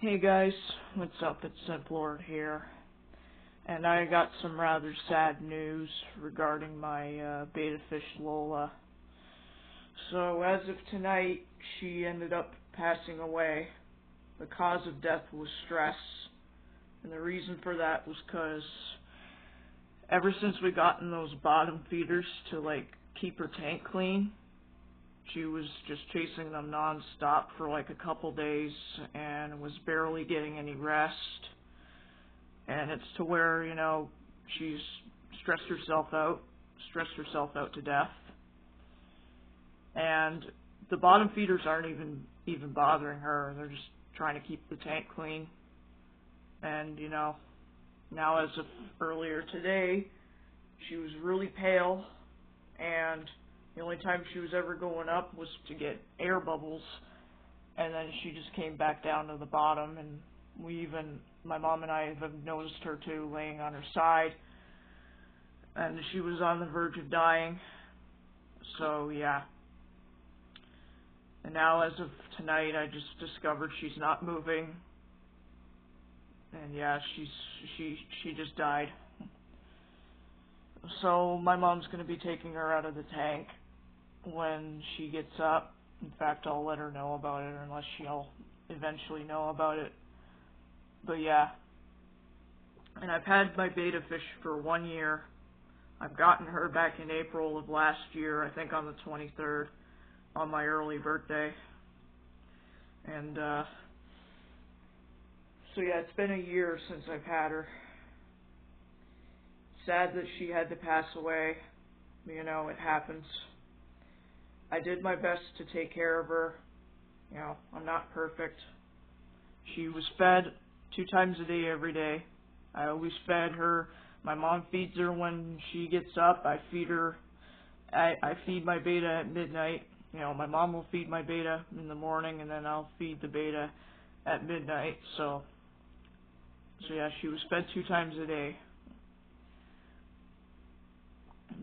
Hey guys, what's up? It's Lord here, and I got some rather sad news regarding my beta fish Lola. So as of tonight, she ended up passing away. The cause of death was stress, and the reason for that was because ever since we gotten those bottom feeders to keep her tank clean, she was just chasing them non-stop for a couple days and was barely getting any rest. And it's to where, she's stressed herself out to death. And the bottom feeders aren't even bothering her. They're just trying to keep the tank clean. And, now as of earlier today, she was really pale, and the only time she was ever going up was to get air bubbles, and then she just came back down to the bottom. And my mom and I have noticed her too, laying on her side, and she was on the verge of dying. So yeah. And now as of tonight, I just discovered she's not moving, and yeah, she just died. So my mom's going to be taking her out of the tank when she gets up. In fact, I'll let her know about it, unless she'll eventually know about it. But yeah. And I've had my beta fish for 1 year. I've gotten her back in April of last year, I think on the 23rd, on my early birthday. And so yeah, it's been a year since I've had her. Sad that she had to pass away. It happens. I did my best to take care of her. I'm not perfect. She was fed 2 times a day every day. I always fed her. My mom feeds her when she gets up. I feed her. I feed my beta at midnight. My mom will feed my beta in the morning, and then I'll feed the beta at midnight. So yeah, she was fed 2 times a day.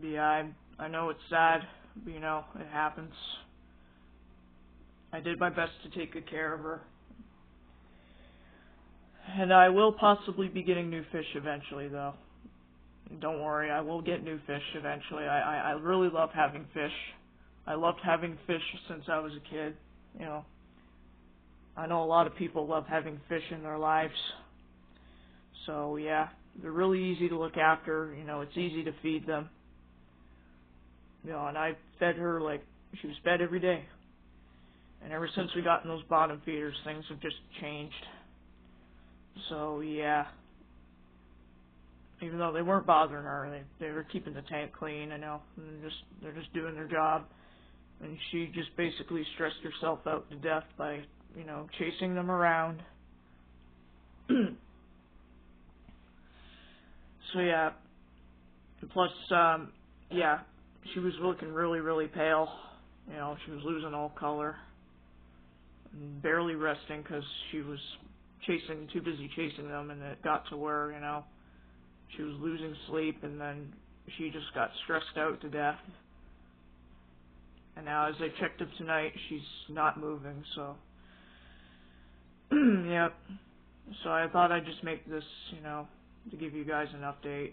But yeah, I know it's sad, but it happens. I did my best to take good care of her. And I will possibly be getting new fish eventually, though. Don't worry, I will get new fish eventually. I really love having fish. I loved having fish since I was a kid. I know a lot of people love having fish in their lives. So yeah, they're really easy to look after. It's easy to feed them. And I fed her she was fed every day. And ever since we got in those bottom feeders, things have just changed. So yeah, even though they weren't bothering her, they were keeping the tank clean. And they're just doing their job. And she just basically stressed herself out to death by chasing them around. So yeah, plus yeah, she was looking really, really pale. She was losing all color, and barely resting because she was too busy chasing them, and it got to where, she was losing sleep, and then she just got stressed out to death. And now as I checked up tonight, she's not moving, so yep. So I thought I'd just make this, to give you guys an update.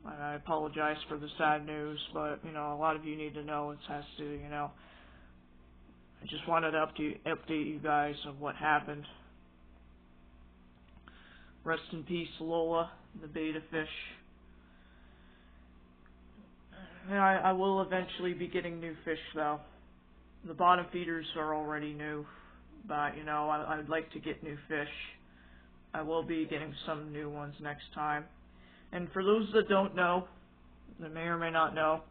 I apologize for the sad news, but, a lot of you need to know. It has to, I just wanted to update you guys of what happened. Rest in peace, Lola, the beta fish. I will eventually be getting new fish, though. The bottom feeders are already new, but, I'd like to get new fish. I will be getting some new ones next time. And for those that don't know, that may or may not know,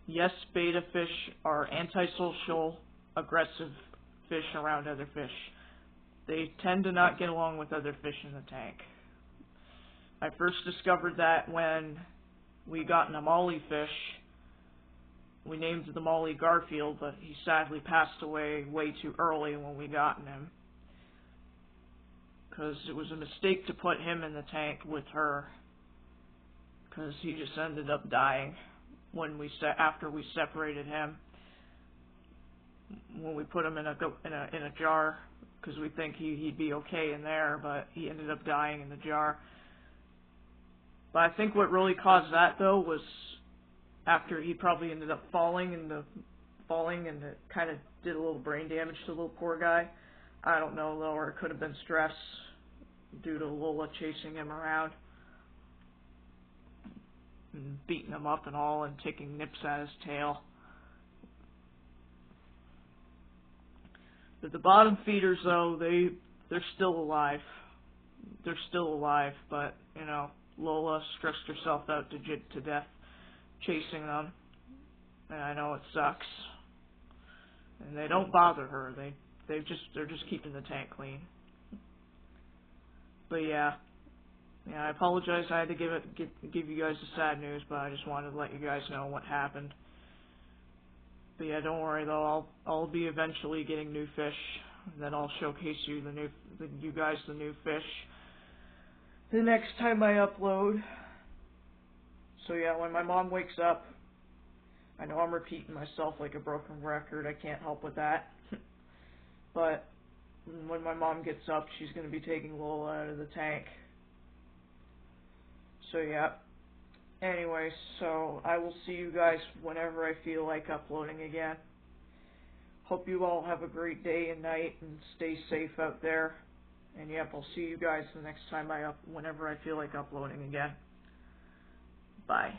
yes, beta fish are antisocial, aggressive fish around other fish. They tend to not get along with other fish in the tank. I first discovered that when we got an Amali fish. We named the Amali Garfield, but he sadly passed away way too early when we gotten him, because it was a mistake to put him in the tank with her, because he just ended up dying when after we separated him. when we put him in a jar because we think he'd be okay in there, but he ended up dying in the jar. But I think what really caused that though was after he probably ended up falling and it kind of did a little brain damage to the little poor guy. I don't know though, or it could have been stress due to Lola chasing him around and beating him up and all and taking nips at his tail. But the bottom feeders though, they're still alive. They're still alive, but you know, Lola stressed herself out to death chasing them, and I know it sucks. And they don't bother her. They're just keeping the tank clean. But yeah, I apologize. I had to give you guys the sad news, but I just wanted to let you guys know what happened. But yeah, don't worry though. I'll be eventually getting new fish, and then I'll showcase you the new fish the next time I upload. So yeah, when my mom wakes up, I know I'm repeating myself like a broken record. I can't help with that. But when my mom gets up, she's going to be taking Lola out of the tank. So yeah. Anyways, so I will see you guys whenever I feel like uploading again. Hope you all have a great day and night and stay safe out there. And yep, I'll see you guys the next time whenever I feel like uploading again. Bye.